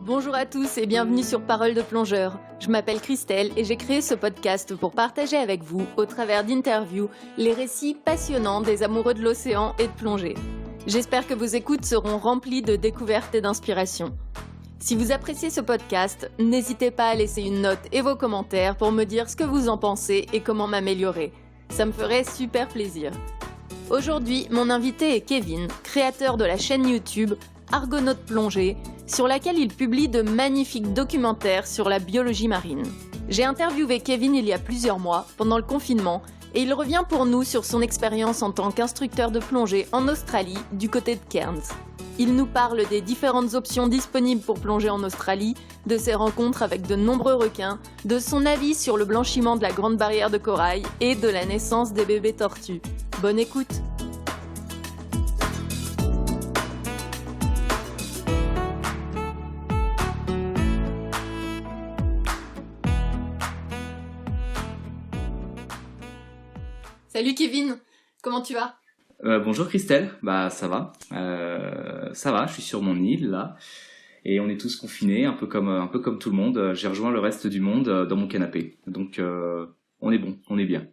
Bonjour à tous et bienvenue sur Parole de plongeur. Je m'appelle Christelle et j'ai créé ce podcast pour partager avec vous, au travers d'interviews, les récits passionnants des amoureux de l'océan et de plongée. J'espère que vos écoutes seront remplies de découvertes et d'inspiration. Si vous appréciez ce podcast, n'hésitez pas à laisser une note et vos commentaires pour me dire ce que vous en pensez et comment m'améliorer. Ça me ferait super plaisir. Aujourd'hui, mon invité est Kevin, créateur de la chaîne YouTube Argonautes Plongée, sur laquelle il publie de magnifiques documentaires sur la biologie marine. J'ai interviewé Kevin il y a plusieurs mois, pendant le confinement, et il revient pour nous sur son expérience en tant qu'instructeur de plongée en Australie, du côté de Cairns. Il nous parle des différentes options disponibles pour plonger en Australie, de ses rencontres avec de nombreux requins, de son avis sur le blanchiment de la Grande Barrière de Corail et de la naissance des bébés tortues. Bonne écoute! Salut Kevin, comment tu vas? Bonjour Christelle, ça va, je suis sur mon île là, et on est tous confinés, un peu comme tout le monde. J'ai rejoint le reste du monde dans mon canapé, donc on est bon, on est bien.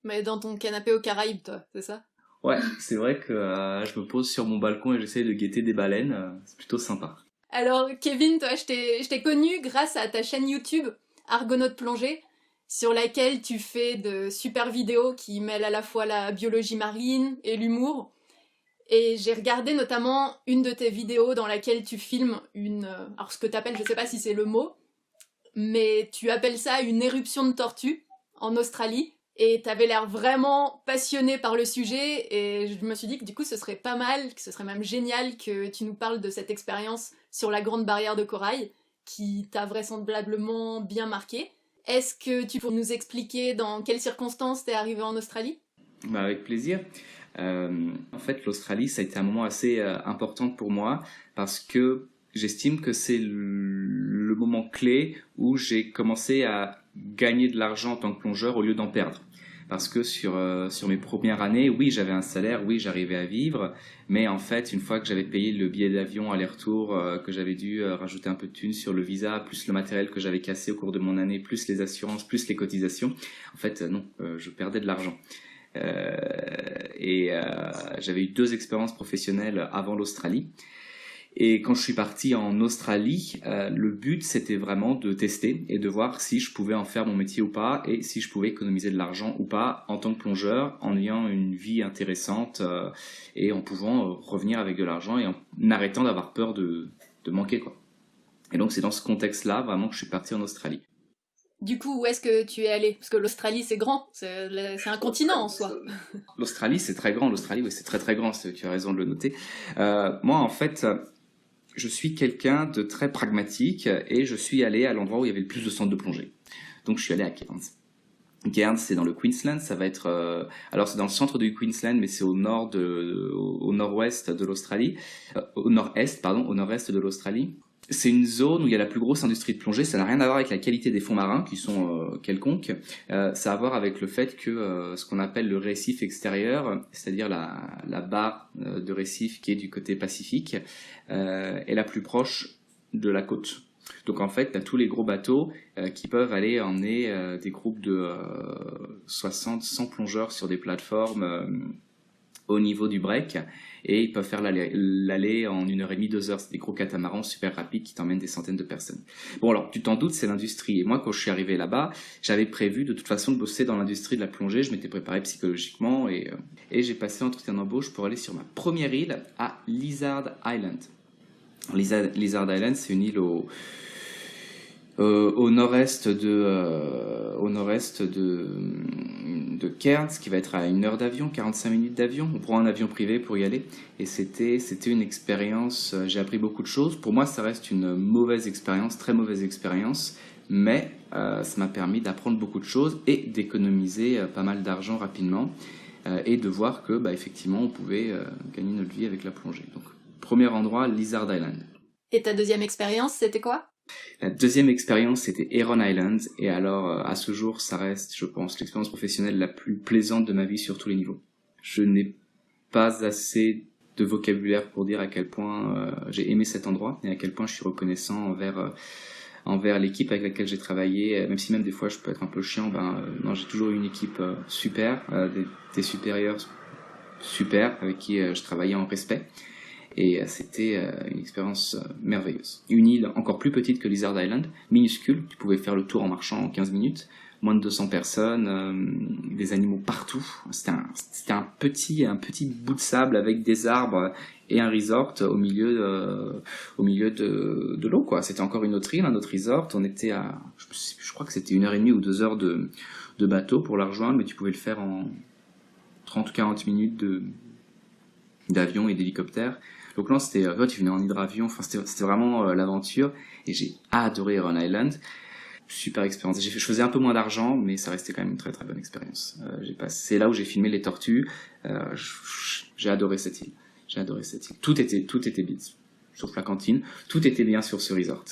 Mais dans ton canapé aux Caraïbes, toi, c'est ça? Ouais, c'est vrai que je me pose sur mon balcon et j'essaie de guetter des baleines, c'est plutôt sympa. Alors Kevin, toi, je t'ai connu grâce à ta chaîne YouTube Argonautes Plongée, sur laquelle tu fais de super vidéos qui mêlent à la fois la biologie marine et l'humour. Et j'ai regardé notamment une de tes vidéos dans laquelle tu filmes alors ce que tu appelles, je sais pas si c'est le mot, mais tu appelles ça une éruption de tortue en Australie. Et t'avais l'air vraiment passionné par le sujet, et je me suis dit que du coup ce serait pas mal, que ce serait même génial que tu nous parles de cette expérience sur la Grande Barrière de Corail, qui t'a vraisemblablement bien marqué. Est-ce que tu peux nous expliquer dans quelles circonstances t'es arrivé en Australie? Avec plaisir. En fait, l'Australie, ça a été un moment assez important pour moi parce que j'estime que c'est le moment clé où j'ai commencé à gagner de l'argent en tant que plongeur au lieu d'en perdre. Parce que sur mes premières années, oui, j'avais un salaire, oui, j'arrivais à vivre, mais en fait, une fois que j'avais payé le billet d'avion aller-retour, que j'avais dû rajouter un peu de thunes sur le visa, plus le matériel que j'avais cassé au cours de mon année, plus les assurances, plus les cotisations, en fait, non, je perdais de l'argent. J'avais eu 2 expériences professionnelles avant l'Australie. Et quand je suis parti en Australie, le but c'était vraiment de tester et de voir si je pouvais en faire mon métier ou pas, et si je pouvais économiser de l'argent ou pas en tant que plongeur, en ayant une vie intéressante et en pouvant revenir avec de l'argent et en arrêtant d'avoir peur de manquer, quoi. Et donc c'est dans ce contexte-là vraiment que je suis parti en Australie. Du coup, où est-ce que tu es allé? Parce que l'Australie, c'est grand, c'est un continent en soi. L'Australie, c'est très grand. L'Australie, oui, c'est très très grand, tu as raison de le noter. Moi, en fait, je suis quelqu'un de très pragmatique et je suis allé à l'endroit où il y avait le plus de centres de plongée. Donc, je suis allé à Cairns. Cairns, c'est dans le Queensland, ça va être... alors, c'est dans le centre du Queensland, mais c'est au nord-ouest de l'Australie. Au nord-est de l'Australie. C'est une zone où il y a la plus grosse industrie de plongée. Ça n'a rien à voir avec la qualité des fonds marins, qui sont quelconques. Ça a à voir avec le fait que ce qu'on appelle le récif extérieur, c'est-à-dire la barre de récif qui est du côté Pacifique, est la plus proche de la côte. Donc en fait, tu as tous les gros bateaux qui peuvent aller emmener des groupes de 60, 100 plongeurs sur des plateformes au niveau du break, et ils peuvent faire l'aller en 1h30, 2 heures. C'est des gros catamarans super rapides qui t'emmènent des centaines de personnes. Bon, alors, tu t'en doutes, c'est l'industrie. Et moi, quand je suis arrivé là-bas, j'avais prévu de toute façon de bosser dans l'industrie de la plongée. Je m'étais préparé psychologiquement et j'ai passé l'entretien d'embauche pour aller sur ma première île à Lizard Island. Lizard Island, c'est une île au nord-est de Cairns, qui va être à 1 heure d'avion, 45 minutes d'avion. On prend un avion privé pour y aller, et c'était une expérience. J'ai appris beaucoup de choses. Pour moi, ça reste une mauvaise expérience, très mauvaise expérience, mais ça m'a permis d'apprendre beaucoup de choses et d'économiser pas mal d'argent rapidement, et de voir que effectivement on pouvait gagner notre vie avec la plongée. Donc, premier endroit, Lizard Island. Et ta deuxième expérience, c'était quoi? La deuxième expérience, c'était Heron Island, et alors à ce jour, ça reste, je pense, l'expérience professionnelle la plus plaisante de ma vie sur tous les niveaux. Je n'ai pas assez de vocabulaire pour dire à quel point j'ai aimé cet endroit et à quel point je suis reconnaissant envers l'équipe avec laquelle j'ai travaillé, même si même des fois je peux être un peu chiant, non, j'ai toujours eu une équipe super, des supérieurs super avec qui je travaillais en respect. Et c'était une expérience merveilleuse. Une île encore plus petite que Lizard Island, minuscule, tu pouvais faire le tour en marchant en 15 minutes, moins de 200 personnes, des animaux partout. C'était un petit bout de sable avec des arbres et un resort au milieu de l'eau, quoi. C'était encore une autre île, un autre resort. On était je crois que c'était 1h30 ou 2 heures de bateau pour la rejoindre, mais tu pouvais le faire en 30-40 minutes d'avion et d'hélicoptère. Donc là, tu venais en hydravion, enfin, c'était vraiment l'aventure, et j'ai adoré Heron Island. Super expérience. Je faisais un peu moins d'argent, mais ça restait quand même une très très bonne expérience. C'est là où j'ai filmé les tortues. J'ai adoré cette île. Tout était bien, sauf la cantine. Tout était bien sur ce resort.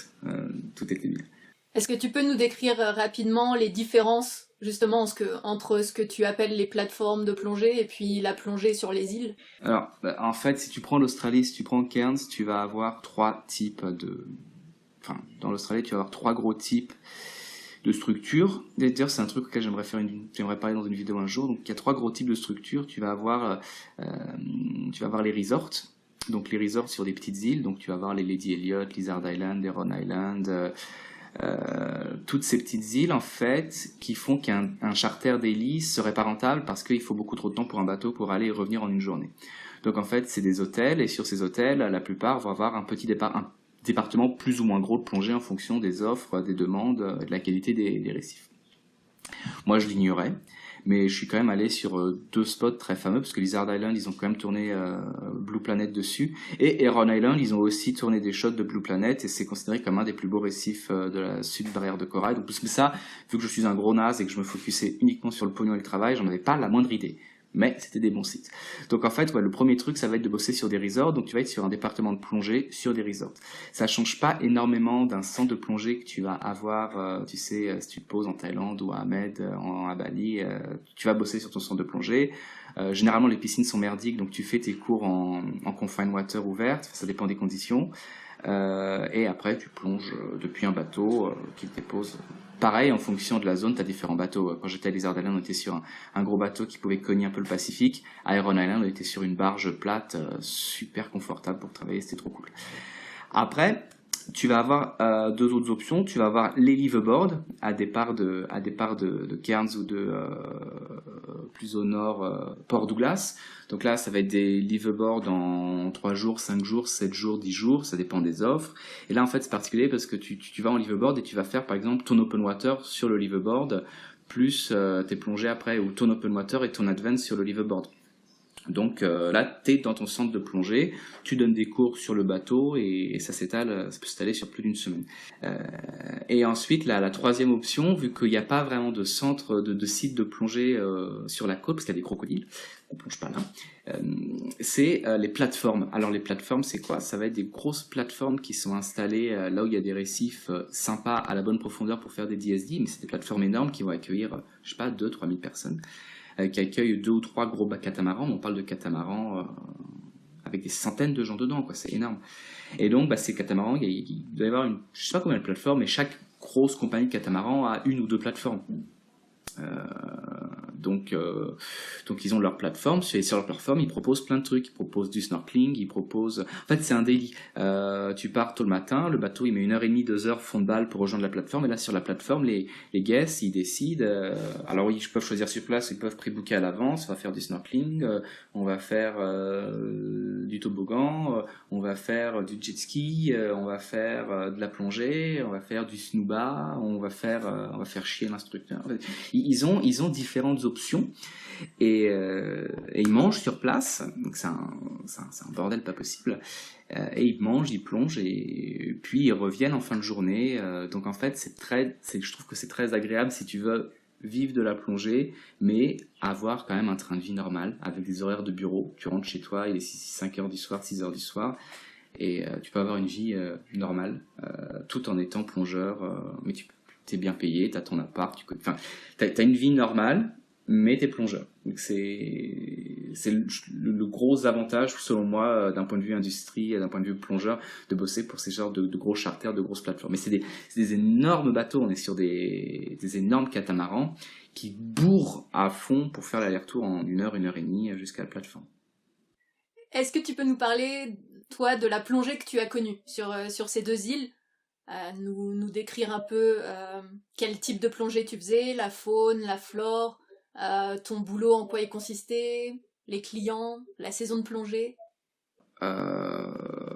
Tout était bien. Est-ce que tu peux nous décrire rapidement les différences justement entre ce que tu appelles les plateformes de plongée et puis la plongée sur les îles? Alors, en fait, si tu prends l'Australie, si tu prends Cairns, tu vas avoir dans l'Australie, tu vas avoir 3 gros types de structures. D'ailleurs, c'est un truc auquel j'aimerais parler dans une vidéo un jour. Donc, il y a 3 gros types de structures. Tu vas avoir les resorts. Donc, les resorts sur des petites îles. Donc, tu vas avoir les Lady Elliot, Lizard Island, Heron Island, toutes ces petites îles en fait qui font qu'un charter daily serait pas rentable parce qu'il faut beaucoup trop de temps pour un bateau pour aller et revenir en une journée. Donc en fait c'est des hôtels et sur ces hôtels la plupart vont avoir un département plus ou moins gros de plongée en fonction des offres, des demandes, de la qualité des récifs. Moi je l'ignorais, mais je suis quand même allé sur 2 spots très fameux parce que Lizard Island ils ont quand même tourné Blue Planet dessus et Heron Island ils ont aussi tourné des shots de Blue Planet et c'est considéré comme un des plus beaux récifs de la sud barrière de corail. Donc mais ça, vu que je suis un gros naze et que je me focusais uniquement sur le pognon et le travail, j'en avais pas la moindre idée. Mais c'était des bons sites. Donc en fait, le premier truc, ça va être de bosser sur des resorts. Donc tu vas être sur un département de plongée sur des resorts. Ça change pas énormément d'un centre de plongée que tu vas avoir, si tu te poses en Thaïlande ou à Ahmed, à Bali, tu vas bosser sur ton centre de plongée. Généralement, les piscines sont merdiques, donc tu fais tes cours en confined water ouverte. Ça dépend des conditions. Et après, tu plonges depuis un bateau qui te dépose. Pareil, en fonction de la zone, tu as différents bateaux. Quand j'étais à Lizard Island, on était sur un gros bateau qui pouvait cogner un peu le Pacifique. À Heron Island, on était sur une barge plate, super confortable pour travailler, c'était trop cool. Après, tu vas avoir 2 autres options. Tu vas avoir les liveaboards à départ de Cairns ou plus au nord, Port Douglas. Donc là, ça va être des liveaboards en 3 jours, 5 jours, 7 jours, 10 jours, ça dépend des offres. Et là, en fait, c'est particulier parce que tu vas en liveaboard et tu vas faire, par exemple, ton open water sur le liveaboard, plus tes plongées après, ou ton open water et ton advance sur le liveaboard. Donc là, tu es dans ton centre de plongée, tu donnes des cours sur le bateau et ça peut s'étaler sur plus d'une semaine. Et ensuite, la 3e option, vu qu'il n'y a pas vraiment de centre, de site de plongée sur la côte, parce qu'il y a des crocodiles, on plonge pas là, c'est les plateformes. Alors les plateformes, c'est quoi? Ça va être des grosses plateformes qui sont installées là où il y a des récifs sympas à la bonne profondeur pour faire des DSD, mais c'est des plateformes énormes qui vont accueillir, 2-3 000 personnes. Qui accueille 2 ou 3 gros catamarans. On parle de catamarans avec des centaines de gens dedans, quoi. C'est énorme. Et donc, ces catamarans, il doit y avoir je sais pas combien de plateformes, mais chaque grosse compagnie de catamarans a 1 ou 2 plateformes. Donc ils ont leur plateforme, et sur leur plateforme ils proposent plein de trucs, ils proposent du snorkeling, en fait c'est un daily, tu pars tôt le matin, le bateau il met 1h30, 2 heures fond de balle pour rejoindre la plateforme, et là sur la plateforme les guests ils décident, alors oui ils peuvent choisir sur place, ils peuvent pré-booker à l'avance, on va faire du snorkeling, on va faire du toboggan, on va faire du jet ski, on va faire de la plongée, on va faire du snuba, on va faire chier l'instructeur. En fait, ils ont différentes options et ils mangent sur place, donc c'est un bordel pas possible. Et ils mangent, ils plongent et puis ils reviennent en fin de journée. Donc en fait je trouve que c'est très agréable si tu veux vivre de la plongée, mais avoir quand même un train de vie normal avec des horaires de bureau. Tu rentres chez toi, il est 5 heures du soir, 6 heures du soir. Et tu peux avoir une vie normale tout en étant plongeur, mais t'es bien payé, t'as ton appart, t'as une vie normale, mais t'es plongeur. Donc c'est le gros avantage, selon moi, d'un point de vue industrie, d'un point de vue plongeur, de bosser pour ces genres de gros charters, de grosses plateformes. Mais c'est des énormes bateaux, on est sur des énormes catamarans qui bourrent à fond pour faire l'aller-retour en une heure et demie jusqu'à la plateforme. Est-ce que tu peux nous parler, toi, de la plongée que tu as connue sur ces deux îles? Nous décrire un peu quel type de plongée tu faisais, la faune, la flore, ton boulot, en quoi il consistait, les clients, la saison de plongée?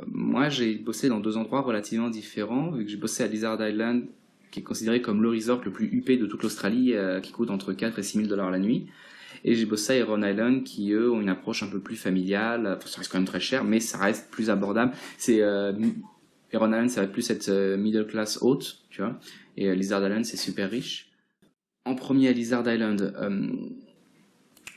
Moi, j'ai bossé dans deux endroits relativement différents, vu que j'ai bossé à Lizard Island, qui est considéré comme le resort le plus huppé de toute l'Australie, qui coûte entre 4 et 6 000 $ la nuit. Et j'ai bossé à Heron Island, qui eux ont une approche un peu plus familiale. Enfin, ça reste quand même très cher, mais ça reste plus abordable. Heron Island, ça va plus être middle class haute, tu vois. Et Lizard Island, c'est super riche. En premier à Lizard Island,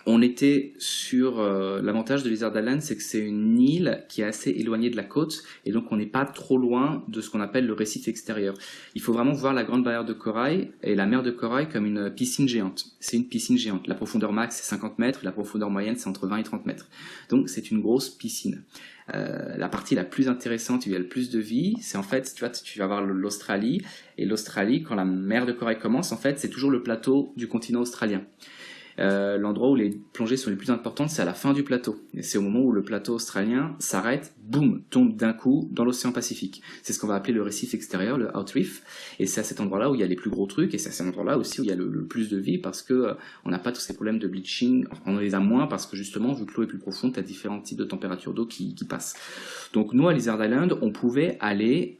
on était sur l'avantage de Lizard Island, c'est que c'est une île qui est assez éloignée de la côte, et donc on n'est pas trop loin de ce qu'on appelle le récif extérieur. Il faut vraiment voir la grande barrière de corail et la mer de corail comme une piscine géante. C'est une piscine géante. La profondeur max c'est 50 mètres, la profondeur moyenne c'est entre 20 et 30 mètres. Donc c'est une grosse piscine. La partie la plus intéressante, où il y a le plus de vie, c'est en fait, tu vois, tu vas voir l'Australie, et l'Australie, quand la mer de corail commence, en fait, c'est toujours le plateau du continent australien. L'endroit où les plongées sont les plus importantes, c'est à la fin du plateau. Et c'est au moment où le plateau australien s'arrête, boum, tombe d'un coup dans l'océan Pacifique. C'est ce qu'on va appeler le récif extérieur, le out reef. Et c'est à cet endroit-là où il y a les plus gros trucs, et c'est à cet endroit-là aussi où il y a le plus de vie, parce que on n'a pas tous ces problèmes de bleaching. On les a moins parce que justement, vu que l'eau est plus profonde, tu as différents types de températures d'eau qui passent. Donc nous, à Lizard Island, on pouvait aller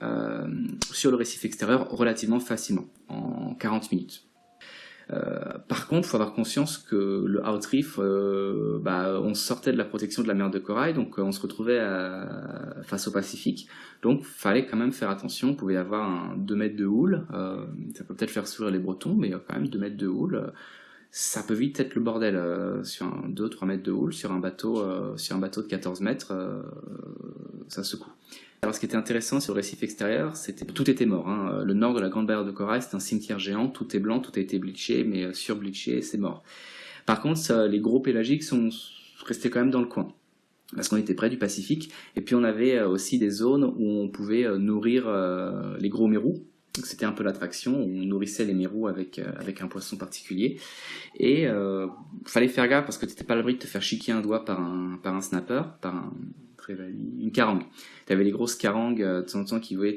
sur le récif extérieur relativement facilement, en 40 minutes. Par contre, il faut avoir conscience que le out reef, on sortait de la protection de la mer de corail, donc on se retrouvait face au Pacifique. Donc, fallait quand même faire attention. Il pouvait y avoir un 2 mètres de houle. Ça peut peut-être faire sourire les Bretons, mais il y a quand même 2 mètres de houle. Ça peut vite être le bordel sur un 2-3 mètres de houle, sur un bateau de 14 mètres, ça secoue. Alors, ce qui était intéressant sur le récif extérieur, tout était mort. Hein. Le nord de la grande barrière de corail, c'est un cimetière géant, tout est blanc, tout a été bleaché, mais surbleaché, c'est mort. Par contre, les gros pélagiques sont restés quand même dans le coin, parce qu'on était près du Pacifique, et puis on avait aussi des zones où on pouvait nourrir les gros mérous. Donc c'était un peu l'attraction, on nourrissait les mérous avec un poisson particulier, et fallait faire gaffe parce que tu n'étais pas à l'abri de te faire chiquer un doigt par un snapper, une carangue. Tu avais les grosses carangues de temps en temps qui voulaient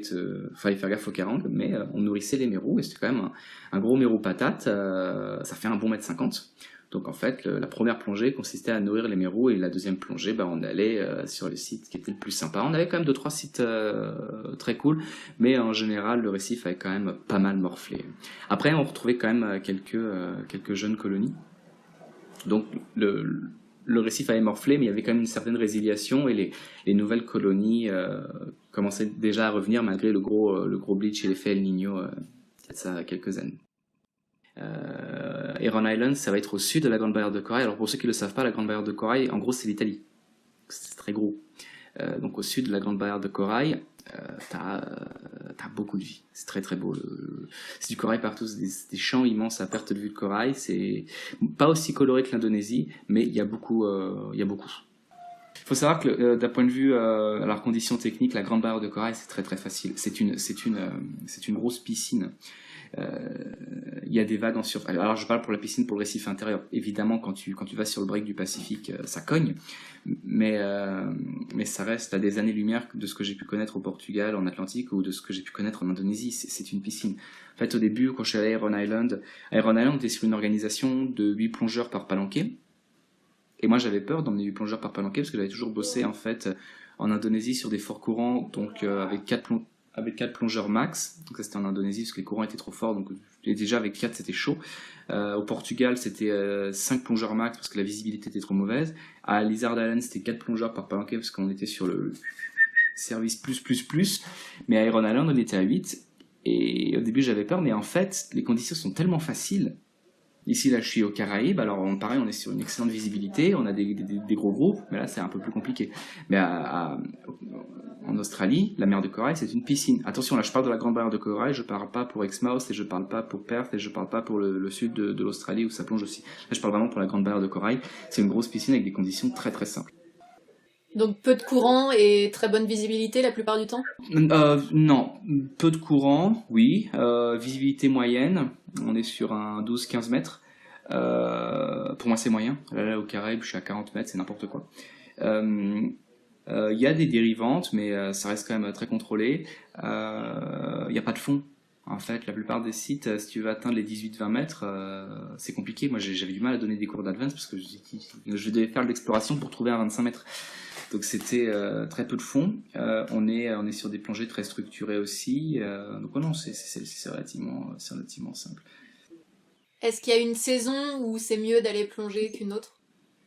fallait faire gaffe aux carangues, mais on nourrissait les mérous, et c'était quand même un gros mérou patate, ça fait un bon 1,50 m. Donc en fait, la première plongée consistait à nourrir les mérous, et la deuxième plongée, on allait sur le site qui était le plus sympa. On avait quand même 2-3 sites très cool, mais en général, le récif avait quand même pas mal morflé. Après, on retrouvait quand même quelques jeunes colonies. Donc le récif avait morflé, mais il y avait quand même une certaine résiliation, et les nouvelles colonies commençaient déjà à revenir malgré le gros bleach et l'effet El Niño il y a de ça quelques années. Heron Island, ça va être au sud de la grande barrière de corail. Alors pour ceux qui ne le savent pas, la grande barrière de corail, en gros, c'est l'Italie. C'est très gros. Donc au sud de la grande barrière de corail, t'as beaucoup de vie. C'est très très beau. C'est du corail partout, c'est des champs immenses à perte de vue de corail. C'est pas aussi coloré que l'Indonésie, mais il y a beaucoup. Il faut savoir que d'un point de vue alors conditions techniques, la grande barrière de corail, c'est très très facile. C'est une grosse piscine. Il y a des vagues en surface. Alors je parle pour la piscine, pour le récif intérieur. Évidemment, quand tu vas sur le break du Pacifique, ça cogne, mais ça reste à des années-lumière de ce que j'ai pu connaître au Portugal, en Atlantique, ou de ce que j'ai pu connaître en Indonésie. C'est une piscine. En fait, au début, quand je suis allé à Heron Island, on était sur une organisation de 8 plongeurs par palanquet. Et moi, j'avais peur d'emmener 8 plongeurs par palanquet, parce que j'avais toujours bossé en fait en Indonésie sur des forts courants, donc avec 4 plongeurs max. Donc ça c'était en Indonésie parce que les courants étaient trop forts, donc déjà avec 4 c'était chaud. Au Portugal c'était 5 plongeurs max parce que la visibilité était trop mauvaise. À Lizard Island c'était 4 plongeurs par palanquet parce qu'on était sur le service plus. Mais à Heron Island on était à 8, et au début j'avais peur, mais en fait les conditions sont tellement faciles. Ici, là, je suis aux Caraïbes, alors pareil, on est sur une excellente visibilité, on a des gros groupes, mais là, c'est un peu plus compliqué. Mais en Australie, la mer de corail, c'est une piscine. Attention, là, je parle de la grande barrière de corail, je parle pas pour Exmouth, et je parle pas pour Perth, et je parle pas pour le sud de l'Australie où ça plonge aussi. Là, je parle vraiment pour la grande barrière de corail. C'est une grosse piscine avec des conditions très très simples. Donc peu de courant et très bonne visibilité la plupart du temps? Non, peu de courant, oui. Visibilité moyenne, on est sur un 12-15 mètres. Pour moi, c'est moyen. Là, au Caraïbes, je suis à 40 mètres, c'est n'importe quoi. Il y a des dérivantes, mais ça reste quand même très contrôlé. Il n'y a pas de fond. En fait, la plupart des sites, si tu veux atteindre les 18-20 mètres, c'est compliqué. Moi, j'avais du mal à donner des cours d'advance parce que je devais faire de l'exploration pour trouver un 25 mètres. Donc c'était très peu de fond. On est sur des plongées très structurées aussi. Donc non, c'est relativement simple. Est-ce qu'il y a une saison où c'est mieux d'aller plonger qu'une autre?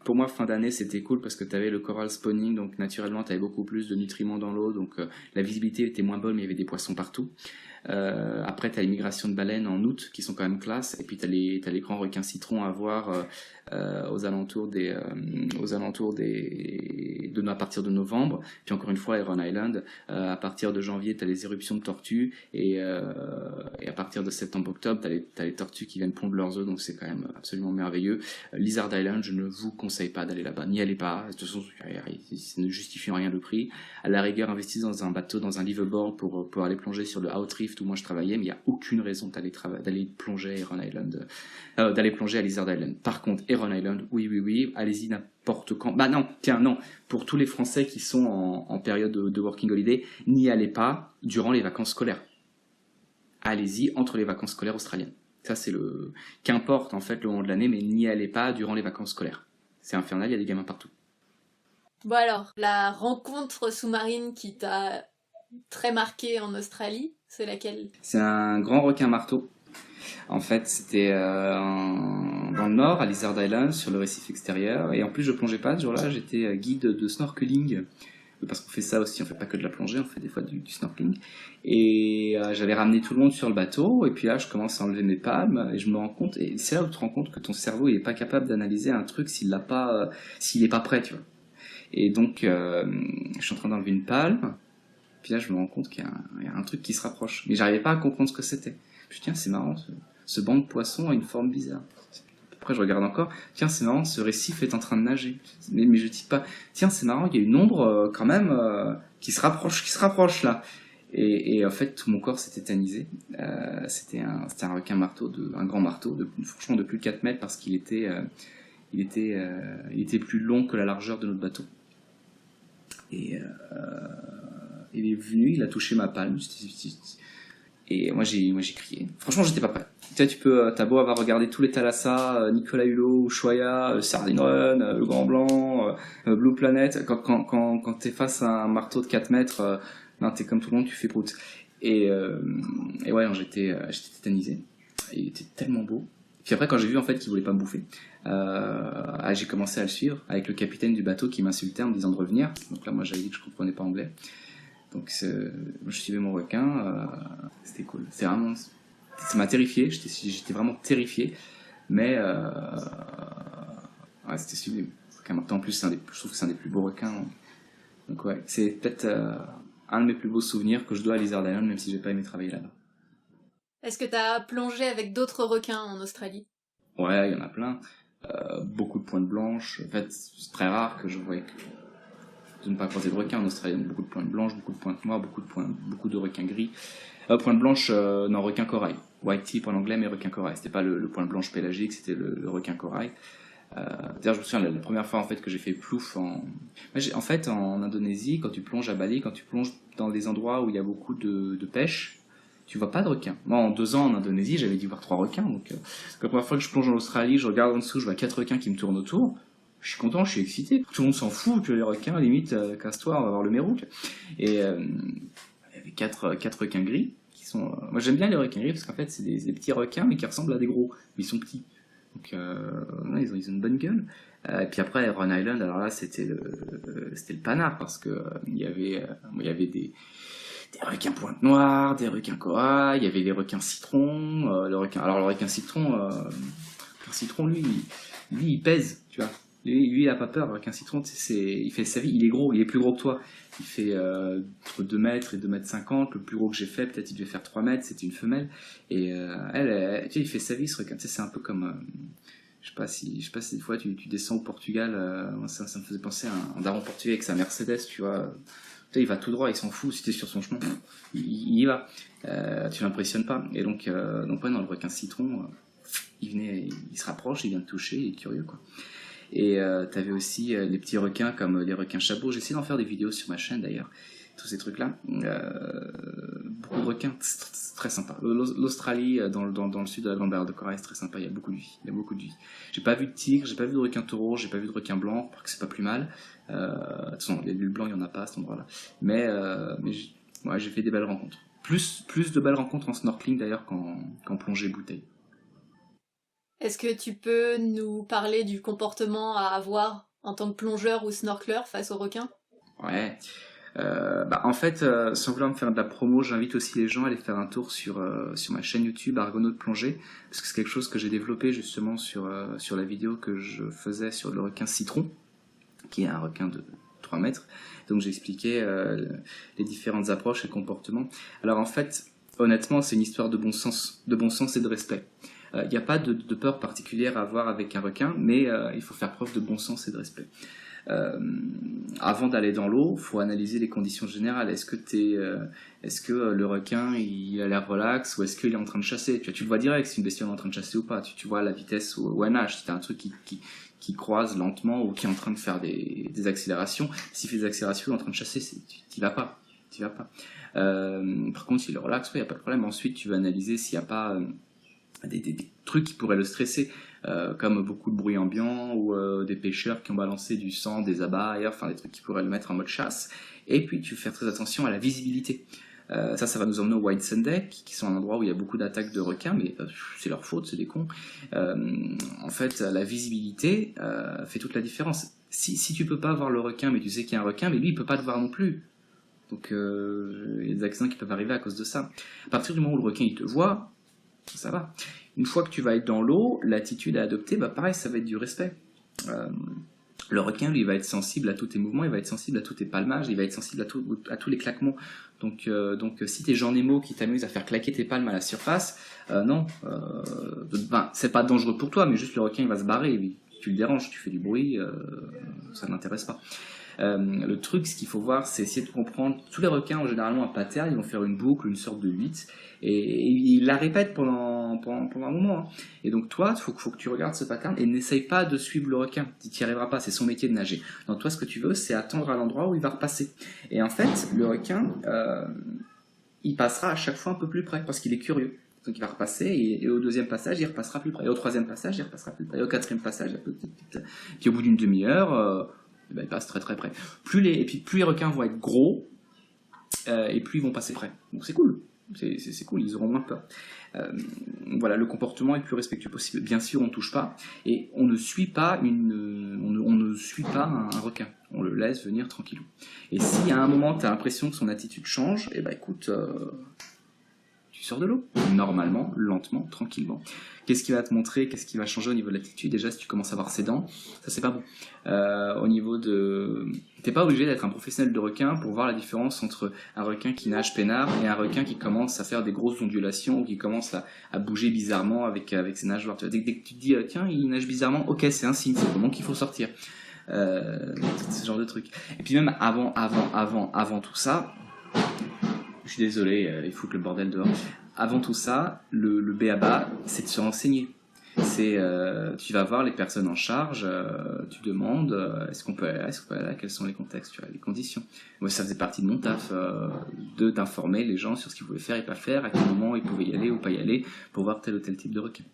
Pour moi, fin d'année, c'était cool parce que tu avais le coral spawning, donc naturellement, tu avais beaucoup plus de nutriments dans l'eau, donc la visibilité était moins bonne, mais il y avait des poissons partout. Après, tu as les migrations de baleines en août qui sont quand même classe, et puis tu as les grands requins citrons à voir aux alentours à partir de novembre. Puis encore une fois, Heron Island, à partir de janvier, tu as les éruptions de tortues, et à partir de septembre-octobre, tu as les tortues qui viennent pondre leurs œufs, donc c'est quand même absolument merveilleux. Lizard Island, je ne vous conseille pas d'aller là-bas, n'y allez pas, de toute façon, ça ne justifie en rien le prix. À la rigueur, investissez dans un bateau, dans un liveaboard pour aller plonger sur le Outrift où moi je travaillais, mais il n'y a aucune raison d'aller plonger à Heron Island, d'aller plonger à Lizard Island. Par contre, Heron Island, oui, allez-y n'importe quand. Bah non, pour tous les Français qui sont en période de working holiday, n'y allez pas durant les vacances scolaires. Allez-y entre les vacances scolaires australiennes. Ça, qu'importe en fait le moment de l'année, mais n'y allez pas durant les vacances scolaires. C'est infernal, il y a des gamins partout. Bon alors, la rencontre sous-marine qui t'a très marqué en Australie, c'est laquelle? C'est un grand requin marteau. En fait, c'était dans le nord, à Lizard Island, sur le récif extérieur. Et en plus, je plongeais pas ce jour-là, j'étais guide de snorkeling. Parce qu'on fait ça aussi, on fait pas que de la plongée, on fait des fois du snorkeling. Et j'avais ramené tout le monde sur le bateau, et puis là, je commence à enlever mes palmes, et je me rends compte, et c'est là où tu te rends compte que ton cerveau, il est pas capable d'analyser un truc s'il est pas prêt, tu vois. Et donc, je suis en train d'enlever une palme, puis là, je me rends compte qu'il y a un truc qui se rapproche. Mais j'arrivais pas à comprendre ce que c'était. Puis tiens, c'est marrant, ce banc de poissons a une forme bizarre. Après, je regarde encore, tiens, c'est marrant, ce récif est en train de nager. Mais je dis pas, tiens, c'est marrant, il y a une ombre quand même qui se rapproche là. Et en fait, tout mon corps s'est tétanisé. C'était un requin marteau, un grand marteau, franchement de plus de 4 mètres parce qu'il était plus long que la largeur de notre bateau. Et il est venu, il a touché ma palme. Et moi j'ai crié. Franchement, j'étais pas prêt. T'as beau avoir regardé tous les Thalassa, Nicolas Hulot, Ushuaïa, Sardine Run, Le Grand Blanc, Blue Planet, quand t'es face à un marteau de 4 mètres, t'es comme tout le monde, tu fais prout. Et ouais, j'étais tétanisé. Il était tellement beau. Puis après, quand j'ai vu en fait qu'il voulait pas me bouffer, j'ai commencé à le suivre avec le capitaine du bateau qui m'insultait en me disant de revenir. Donc là, moi j'avais dit que je comprenais pas anglais. Donc je suivais mon requin, c'était cool. Ça m'a terrifié, j'étais vraiment terrifié, mais ouais, c'était sublime. En plus, je trouve que c'est un des plus beaux requins. Donc ouais, c'est peut-être un de mes plus beaux souvenirs que je dois à Lizard Island, même si j'ai pas aimé travailler là-bas. Est-ce que t'as plongé avec d'autres requins en Australie? Ouais, il y en a plein. Beaucoup de pointes blanches. En fait, c'est très rare que je voie de ne pas croiser de requins en Australie. Beaucoup de pointes blanches, beaucoup de pointes noires, beaucoup de requins gris. Pointe blanche, non, requin corail. White tip en anglais, mais requin corail. C'était pas le pointe blanche pélagique, c'était le requin corail. D'ailleurs, je me souviens la première fois en fait que j'ai fait plouf en fait en Indonésie, quand tu plonges à Bali, quand tu plonges dans des endroits où il y a beaucoup de pêche, tu vois pas de requins. Moi, en 2 ans en Indonésie, j'avais dû voir 3 requins. Donc, la première fois que je plonge en Australie, je regarde en dessous, je vois 4 requins qui me tournent autour. Je suis content, je suis excité. Tout le monde s'en fout que les requins, limite, casse-toi, on va voir le mérouc. Et il y avait 4 requins gris qui sont. Moi, j'aime bien les requins gris parce qu'en fait, c'est des petits requins mais qui ressemblent à des gros. Mais ils sont petits. Donc, ils ont une bonne gueule. Et puis après, Heron Island, alors là, c'était le panard parce que il y avait des requins pointe noire, des requins corail, il y avait les requins citron, le requin citron, lui, il pèse, tu vois. Lui, il a pas peur, avec un citron, il fait sa vie, il est gros, il est plus gros que toi. Il fait entre 2 mètres et 2 mètres 50, le plus gros que j'ai fait, peut-être il devait faire 3 mètres, c'était une femelle. Et tu sais, il fait sa vie, ce requin. Tu sais, c'est un peu comme, je sais pas si des fois tu descends au Portugal, moi, ça me faisait penser à un daron portugais avec sa Mercedes, tu vois. Tu sais, il va tout droit, il s'en fout, si t'es sur son chemin, il y va. Tu l'impressionnes pas. Et donc ouais, non, le requin citron, il se rapproche, il vient te toucher, il est curieux, quoi. Et t'avais aussi les petits requins comme les requins chapeaux. J'essaie d'en faire des vidéos sur ma chaîne d'ailleurs, tous ces trucs-là. Beaucoup de requins, c'est très sympa. L'Australie, dans le sud de la Grande Barrière de Corail, c'est très sympa, il y a beaucoup de vie. Il y a beaucoup de vie. J'ai pas vu de tigre, j'ai pas vu de requin taureau, j'ai pas vu de requin blanc, parce que c'est pas plus mal. De toute façon, les blancs, il y en a pas à cet endroit-là. Mais ouais, j'ai fait des belles rencontres. Plus de belles rencontres en snorkeling d'ailleurs qu'en plongée bouteille. Est-ce que tu peux nous parler du comportement à avoir en tant que plongeur ou snorkeleur face aux requins? Ouais. En fait, sans vouloir me faire de la promo, j'invite aussi les gens à aller faire un tour sur ma chaîne YouTube Argonautes Plongée, parce que c'est quelque chose que j'ai développé justement sur la vidéo que je faisais sur le requin citron, qui est un requin de 3 mètres. Donc j'expliquais les différentes approches et comportements. Alors en fait, honnêtement, c'est une histoire de bon sens et de respect. Il n'y a pas de peur particulière à avoir avec un requin, mais il faut faire preuve de bon sens et de respect. Avant d'aller dans l'eau, faut analyser les conditions générales. Est-ce que le requin il a l'air relax ou est-ce qu'il est en train de chasser? Tu le vois direct si une bestiole est en train de chasser ou pas. Tu vois la vitesse où elle nage. Si t'as un truc qui croise lentement ou qui est en train de faire des accélérations, s'il fait des accélérations, il est en train de chasser, t'y vas pas. Par contre, s'il est relax, il n'y a pas de problème. Ensuite, tu vas analyser s'il n'y a pas des trucs qui pourraient le stresser, comme beaucoup de bruit ambiant ou des pêcheurs qui ont balancé du sang, des abats ailleurs, enfin des trucs qui pourraient le mettre en mode chasse. Et puis tu fais très attention à la visibilité. Ça va nous emmener au White Sunday, qui sont un endroit où il y a beaucoup d'attaques de requins, mais c'est leur faute, c'est des cons. En fait, la visibilité fait toute la différence. Si tu peux pas voir le requin, mais tu sais qu'il y a un requin, mais lui il peut pas te voir non plus. Donc il y a des accidents qui peuvent arriver à cause de ça. À partir du moment où le requin il te voit, ça va. Une fois que tu vas être dans l'eau, l'attitude à adopter, pareil, ça va être du respect. Le requin, lui, va être sensible à tous tes mouvements, il va être sensible à tous tes palmages, il va être sensible à tous les claquements. Donc si t'es Jean Nemo qui t'amuse à faire claquer tes palmes à la surface, non, c'est pas dangereux pour toi, mais juste le requin, il va se barrer. Tu le déranges, tu fais du bruit, ça n'intéresse pas. Le truc, ce qu'il faut voir, c'est essayer de comprendre. Tous les requins, en généralement, à pattern, ils vont faire une boucle, une sorte de 8, et ils la répètent pendant un moment. Hein. Et donc, toi, il faut que tu regardes ce pattern et n'essaye pas de suivre le requin. Tu n'y arriveras pas, c'est son métier de nager. Donc, toi, ce que tu veux, c'est attendre à l'endroit où il va repasser. Et en fait, le requin, il passera à chaque fois un peu plus près, parce qu'il est curieux. Donc il va repasser, et au deuxième passage, il repassera plus près. Et au troisième passage, il repassera plus près. Et au quatrième passage, puis au bout d'une demi-heure, il passe très très près. Plus les requins vont être gros, et plus ils vont passer près. Donc c'est cool. C'est cool, ils auront moins peur. Voilà, le comportement est le plus respectueux possible. Bien sûr, on ne touche pas, et on ne suit pas un requin. On le laisse venir tranquillou. Et si à un moment, tu as l'impression que son attitude change, écoute, tu sors de l'eau, normalement, lentement, tranquillement. Qu'est-ce qui va te montrer, qu'est-ce qui va changer au niveau de l'attitude? Déjà, si tu commences à voir ses dents, ça c'est pas bon. Au niveau de... T'es pas obligé d'être un professionnel de requin pour voir la différence entre un requin qui nage peinard et un requin qui commence à faire des grosses ondulations ou qui commence à bouger bizarrement avec ses nageoires. Dès que tu te dis, tiens, il nage bizarrement, ok, c'est un signe, c'est bon qu'il faut sortir. Ce genre de trucs. Et puis même avant tout ça, je suis désolé, il fout le bordel dehors. Avant tout ça, le b.a.-ba, c'est de se renseigner. Tu vas voir les personnes en charge, tu demandes est-ce qu'on peut aller là, quels sont les contextes, les conditions. Moi, ça faisait partie de mon taf, d'informer les gens sur ce qu'ils pouvaient faire et pas faire, à quel moment ils pouvaient y aller ou pas y aller pour voir tel ou tel type de requin.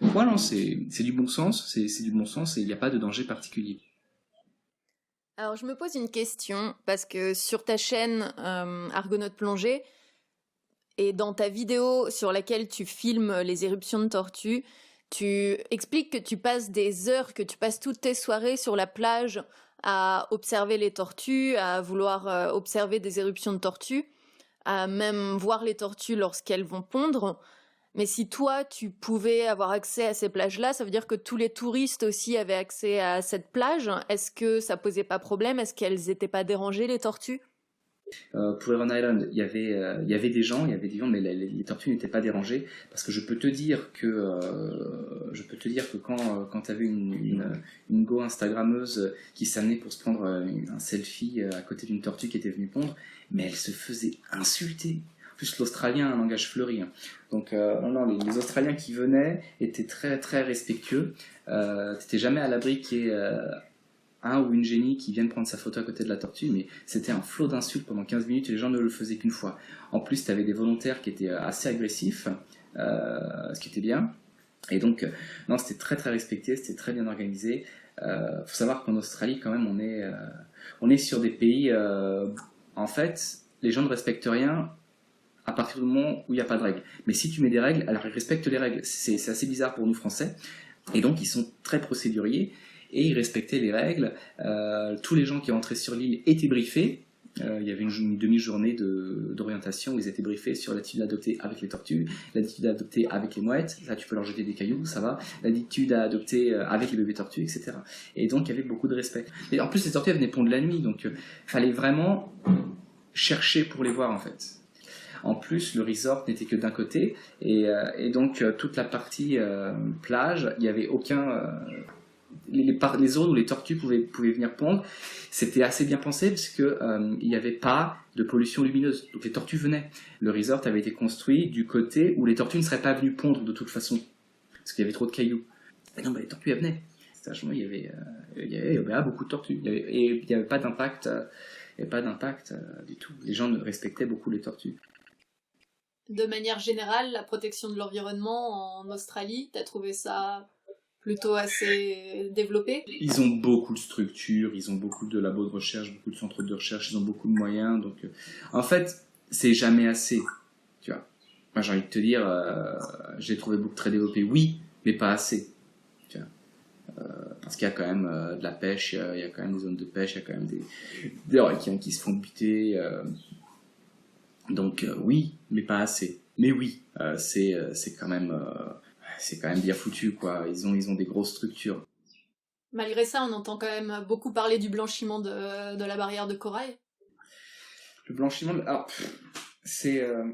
Donc voilà, c'est du bon sens, c'est du bon sens et il n'y a pas de danger particulier. Alors, je me pose une question, parce que sur ta chaîne Argonautes Plongée, et dans ta vidéo sur laquelle tu filmes les éruptions de tortues, tu expliques que tu passes des heures, que tu passes toutes tes soirées sur la plage à observer les tortues, à vouloir observer des éruptions de tortues, à même voir les tortues lorsqu'elles vont pondre. Mais si toi, tu pouvais avoir accès à ces plages-là, ça veut dire que tous les touristes aussi avaient accès à cette plage. Est-ce que ça posait pas problème? Est-ce qu'elles étaient pas dérangées, les tortues? Pour Heron Island, il y avait des gens, mais les tortues n'étaient pas dérangées parce que je peux te dire que quand tu avais une go Instagrammeuse qui s'amenait pour se prendre un selfie à côté d'une tortue qui était venue pondre, mais elle se faisait insulter. En plus, l'Australien a un langage fleuri, hein. Donc, non, les Australiens qui venaient étaient très très respectueux. T'étais jamais à l'abri qu'il y ait un ou une génie qui vienne prendre sa photo à côté de la tortue, mais c'était un flot d'insultes pendant 15 minutes et les gens ne le faisaient qu'une fois. En plus, tu avais des volontaires qui étaient assez agressifs, ce qui était bien. Et donc, non, c'était très très respecté, c'était très bien organisé. Faut savoir qu'en Australie, quand même, on est sur des pays. En fait, les gens ne respectent rien à partir du moment où il n'y a pas de règles. Mais si tu mets des règles, alors ils respectent les règles. C'est assez bizarre pour nous Français. Et donc, ils sont très procéduriers et ils respectaient les règles. Tous les gens qui rentraient sur l'île étaient briefés. Il y avait une demi-journée d'orientation où ils étaient briefés sur l'attitude à adopter avec les tortues, l'attitude à adopter avec les mouettes, là tu peux leur jeter des cailloux, ça va, l'attitude à adopter avec les bébés tortues, etc. Et donc il y avait beaucoup de respect. Et en plus les tortues elles venaient pondre la nuit, donc fallait vraiment chercher pour les voir en fait. En plus, le resort n'était que d'un côté, et donc toute la partie plage, il n'y avait aucun... les zones où les tortues pouvaient venir pondre, c'était assez bien pensé parce que il n'y avait pas de pollution lumineuse. Donc les tortues venaient. Le resort avait été construit du côté où les tortues ne seraient pas venues pondre de toute façon, parce qu'il y avait trop de cailloux. Et non, les tortues elles venaient. Franchement, il y avait beaucoup de tortues. Et il n'y avait pas d'impact, du tout. Les gens respectaient beaucoup les tortues. De manière générale, la protection de l'environnement en Australie, t'as trouvé ça plutôt assez développé? Ils ont beaucoup de structures, ils ont beaucoup de labos de recherche, beaucoup de centres de recherche, ils ont beaucoup de moyens. Donc, en fait, c'est jamais assez. Tu vois. Moi, j'ai envie de te dire, j'ai trouvé beaucoup très développé, oui, mais pas assez. Tu vois. Parce qu'il y a quand même de la pêche, il y a quand même des zones de pêche, il y a quand même des requins qui se font buter. Donc, oui, mais pas assez. Mais oui, c'est quand même bien foutu, quoi. Ils ont des grosses structures. Malgré ça, on entend quand même beaucoup parler du blanchiment de la barrière de corail. Le blanchiment, alors, c'est en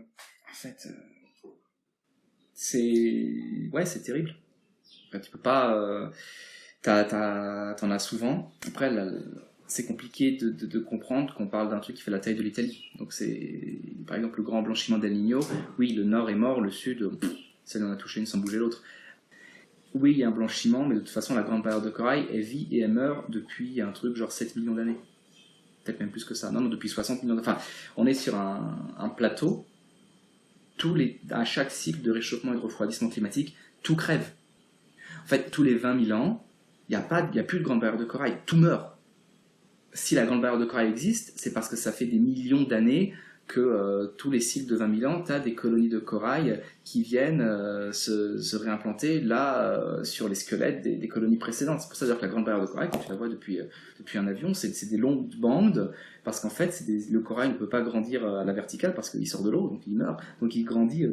fait, c'est terrible. Enfin, tu peux pas, t'en as souvent. Après, là, c'est compliqué de comprendre qu'on parle d'un truc qui fait la taille de l'Italie. Donc c'est, par exemple, le grand blanchiment d'El Niño. Oui, le nord est mort, le sud, ça en a touché une sans bouger l'autre. Oui, il y a un blanchiment, mais de toute façon, la grande barrière de corail, elle vit et elle meurt depuis un truc genre 7 millions d'années. Peut-être même plus que ça. Non, depuis 60 millions d'années. Enfin, on est sur un plateau. À chaque cycle de réchauffement et de refroidissement climatique, tout crève. En fait, tous les 20 000 ans, il n'y a plus de grande barrière de corail. Tout meurt. Si la grande barrière de corail existe, c'est parce que ça fait des millions d'années que tous les cycles de 20 000 ans, tu as des colonies de corail qui viennent se réimplanter là sur les squelettes des colonies précédentes. C'est pour ça d'ailleurs que la grande barrière de corail, quand tu la vois depuis un avion, c'est des longues bandes, parce qu'en fait, le corail ne peut pas grandir à la verticale parce qu'il sort de l'eau, donc il meurt, donc il grandit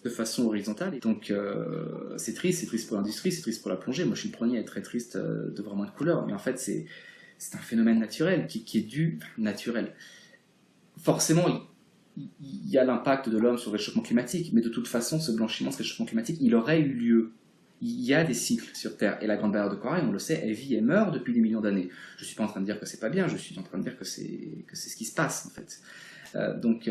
de façon horizontale. Et donc c'est triste pour l'industrie, c'est triste pour la plongée. Moi je suis le premier à être très triste de voir moins de couleurs, mais en fait c'est un phénomène naturel qui est naturel. Forcément, il y a l'impact de l'homme sur le réchauffement climatique, mais de toute façon, ce blanchiment, ce réchauffement climatique, il aurait eu lieu. Il y a des cycles sur Terre, et la grande barrière de corail, on le sait, elle vit et meurt depuis des millions d'années. Je ne suis pas en train de dire que c'est pas bien, je suis en train de dire que c'est ce qui se passe, en fait. Donc,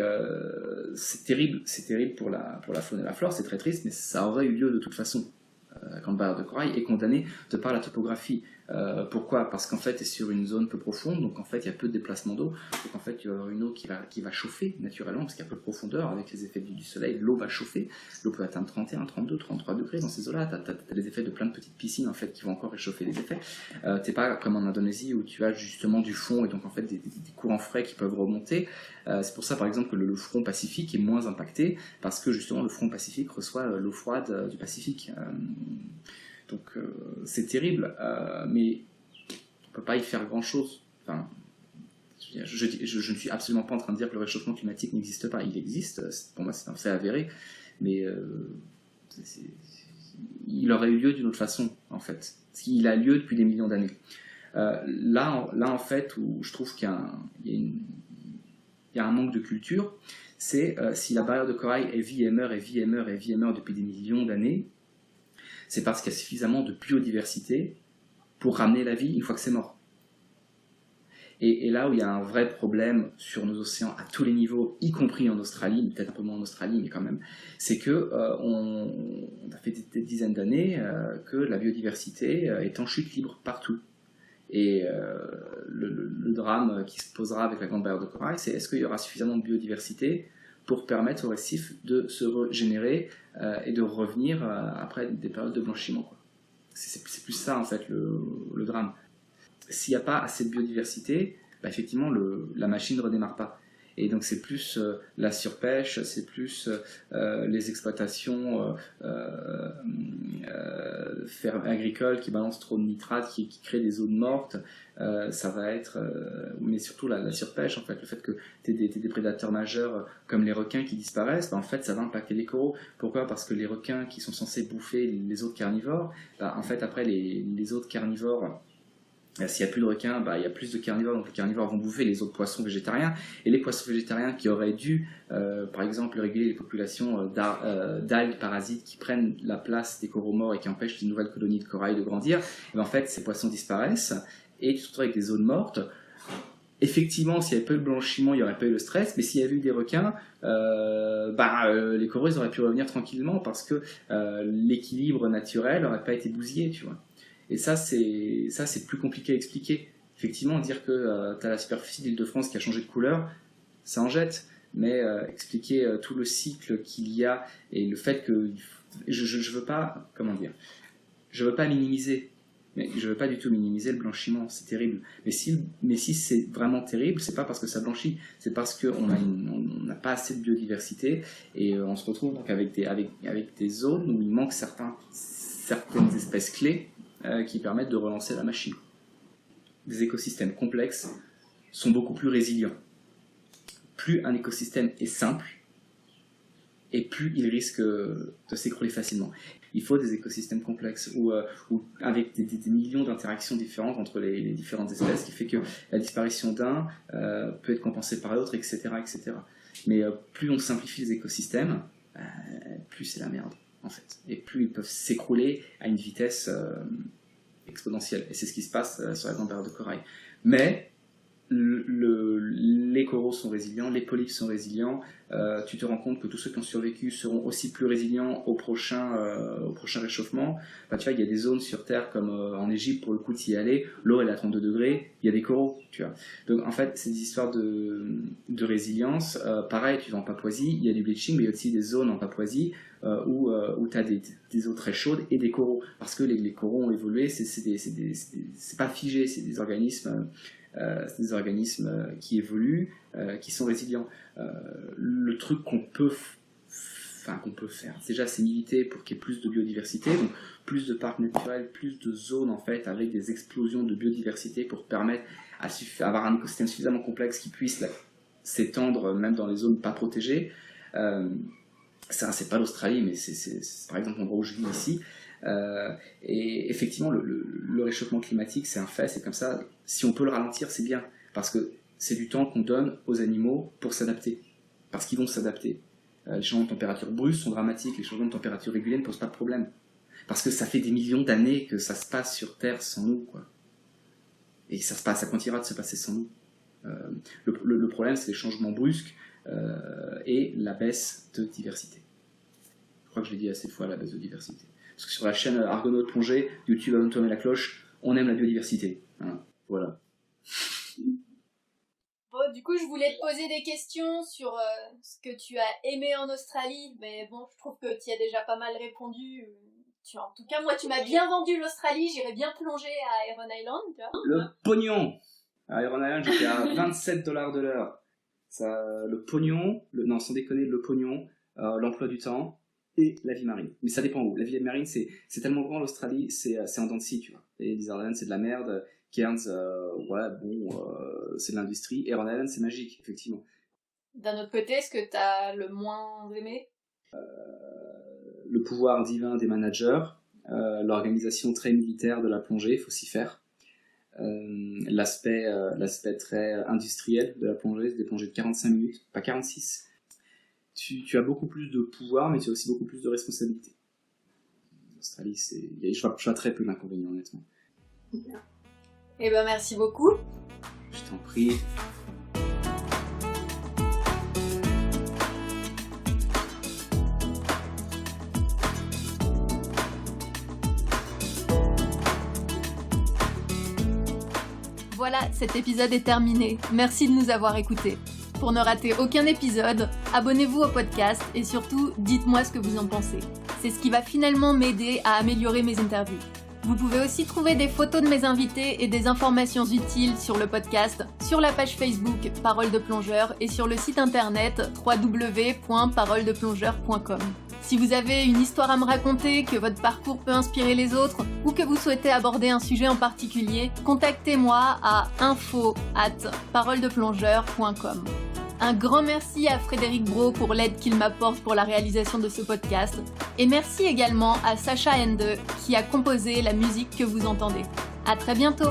c'est terrible pour la faune et la flore, c'est très triste, mais ça aurait eu lieu de toute façon. La grande barrière de corail est condamnée de par la topographie. Pourquoi ? Parce qu'en fait, c'est sur une zone peu profonde, donc en fait, il y a peu de déplacement d'eau. Donc en fait, il va y avoir une eau qui va chauffer naturellement, parce qu'il y a peu de profondeur, avec les effets du soleil, l'eau va chauffer. L'eau peut atteindre 31, 32, 33 degrés dans ces eaux-là. Tu as les effets de plein de petites piscines, en fait, qui vont encore réchauffer les effets. T'es pas comme en Indonésie, où tu as justement du fond, et donc en fait, des courants frais qui peuvent remonter. C'est pour ça, par exemple, que le front Pacifique est moins impacté, parce que justement, le front Pacifique reçoit l'eau froide du Pacifique. Donc c'est terrible, mais on ne peut pas y faire grand-chose. Enfin, je ne suis absolument pas en train de dire que le réchauffement climatique n'existe pas. Il existe, pour moi c'est un fait avéré, mais il aurait eu lieu d'une autre façon, en fait. Parce qu'il a lieu depuis des millions d'années. Là, en fait, où je trouve qu'il y a un manque de culture, c'est si la barrière de corail est vie et meurt, et vie et meurt, et vie et meurt depuis des millions d'années, c'est parce qu'il y a suffisamment de biodiversité pour ramener la vie une fois que c'est mort. Et là où il y a un vrai problème sur nos océans à tous les niveaux, y compris en Australie, peut-être un peu moins en Australie, mais quand même, c'est que on a fait des dizaines d'années que la biodiversité est en chute libre partout. Et le drame qui se posera avec la grande barrière de corail, c'est est-ce qu'il y aura suffisamment de biodiversité pour permettre aux récifs de se régénérer et de revenir après des périodes de blanchiment, quoi. C'est plus ça en fait le drame. S'il n'y a pas assez de biodiversité, bah, effectivement la machine ne redémarre pas. Et donc c'est plus la surpêche, c'est plus les exploitations agricoles qui balancent trop de nitrates, qui créent des zones mortes. Ça va être, mais surtout la surpêche, en fait, le fait que tu aies des prédateurs majeurs comme les requins qui disparaissent, bah, en fait ça va impacter les coraux. Pourquoi ? Parce que les requins qui sont censés bouffer les autres carnivores, bah, en fait après les autres carnivores, s'il n'y a plus de requins, bah, il y a plus de carnivores, donc les carnivores vont bouffer les autres poissons végétariens. Et les poissons végétariens qui auraient dû, par exemple, réguler les populations d'algues parasites qui prennent la place des coraux morts et qui empêchent les nouvelles colonies de corail de grandir, et ben, en fait, ces poissons disparaissent et tu te retrouves avec des zones mortes. Effectivement, s'il n'y avait pas eu le blanchiment, il n'y aurait pas eu le stress, mais s'il y avait eu des requins, les coraux ils auraient pu revenir tranquillement parce que l'équilibre naturel n'aurait pas été bousillé, tu vois. Et ça, c'est plus compliqué à expliquer. Effectivement, dire que tu as la superficie de l'Île-de-France qui a changé de couleur, ça en jette. Mais expliquer tout le cycle qu'il y a et le fait que... Je veux pas... Comment dire ? Je veux pas minimiser. Mais je veux pas du tout minimiser le blanchiment, c'est terrible. Mais si c'est vraiment terrible, c'est pas parce que ça blanchit, c'est parce qu'on n'a pas assez de biodiversité et on se retrouve donc avec des zones où il manque certaines espèces clés qui permettent de relancer la machine. Des écosystèmes complexes sont beaucoup plus résilients. Plus un écosystème est simple, et plus il risque de s'écrouler facilement. Il faut des écosystèmes complexes où avec des millions d'interactions différentes entre les différentes espèces, qui fait que la disparition d'un peut être compensée par l'autre, etc., etc. Mais plus on simplifie les écosystèmes, plus c'est la merde, en fait. Et plus ils peuvent s'écrouler à une vitesse exponentielle. Et c'est ce qui se passe sur la grande barrière de corail. Mais les coraux sont résilients, les polypes sont résilients, tu te rends compte que tous ceux qui ont survécu seront aussi plus résilients au prochain réchauffement. Enfin, tu vois, il y a des zones sur Terre comme en Égypte, pour le coup, t'y aller, l'eau elle est à 32 degrés, il y a des coraux, tu vois. Donc en fait, c'est des histoires de résilience. Pareil, tu vas en Papouasie, il y a du bleaching, mais il y a aussi des zones en Papouasie où tu as des eaux très chaudes et des coraux. Parce que les coraux ont évolué, c'est pas figé, c'est des organismes qui évoluent, qui sont résilients. Le truc qu'on peut faire, déjà, c'est militer pour qu'il y ait plus de biodiversité, donc plus de parcs naturels, plus de zones en fait avec des explosions de biodiversité pour permettre avoir un écosystème suffisamment complexe qui puisse s'étendre même dans les zones pas protégées. Ça, c'est pas l'Australie, mais c'est par exemple l'endroit où je vis ici. Et effectivement, le réchauffement climatique, c'est un fait, c'est comme ça. Si on peut le ralentir, c'est bien, parce que c'est du temps qu'on donne aux animaux pour s'adapter, parce qu'ils vont s'adapter. Les changements de température brusques sont dramatiques, les changements de température réguliers ne posent pas de problème, parce que ça fait des millions d'années que ça se passe sur Terre sans nous, quoi. Et ça continuera de se passer sans nous. Le problème, c'est les changements brusques et la baisse de diversité. Je crois que je l'ai dit assez de fois, la baisse de diversité. Parce que sur la chaîne Argonautes Plongée, YouTube a tourné la cloche, on aime la biodiversité. Hein, voilà. Bon, du coup, je voulais te poser des questions sur ce que tu as aimé en Australie, mais bon, je trouve que tu y as déjà pas mal répondu. En tout cas, moi, tu m'as bien vendu l'Australie, j'irais bien plonger à Heron Island, tu vois. Le pognon. À Heron Island, j'étais à $27 de l'heure. Le pognon, non, sans déconner, le pognon, l'emploi du temps et la vie marine. Mais ça dépend où. La vie marine, c'est tellement grand l'Australie, c'est en dents de scie, tu vois. Et Lizard Island, c'est de la merde. Cairns, c'est de l'industrie. Heron Island, c'est magique, effectivement. D'un autre côté, est-ce que t'as le moins aimé ? le pouvoir divin des managers, l'organisation très militaire de la plongée, il faut s'y faire. L'aspect très industriel de la plongée, c'est des plongées de 45 minutes, pas 46. Tu as beaucoup plus de pouvoir, mais tu as aussi beaucoup plus de responsabilité. En Australie, je vois très peu d'inconvénients, honnêtement. Eh ben merci beaucoup. Je t'en prie. Voilà, cet épisode est terminé. Merci de nous avoir écoutés. Pour ne rater aucun épisode, abonnez-vous au podcast et surtout, dites-moi ce que vous en pensez. C'est ce qui va finalement m'aider à améliorer mes interviews. Vous pouvez aussi trouver des photos de mes invités et des informations utiles sur le podcast, sur la page Facebook Paroles de Plongeur et sur le site internet www.paroledeplongeur.com. Si vous avez une histoire à me raconter, que votre parcours peut inspirer les autres ou que vous souhaitez aborder un sujet en particulier, contactez-moi à info@paroledeplongeur.com. Un grand merci à Frédéric Brault pour l'aide qu'il m'apporte pour la réalisation de ce podcast. Et merci également à Sacha Ende qui a composé la musique que vous entendez. À très bientôt!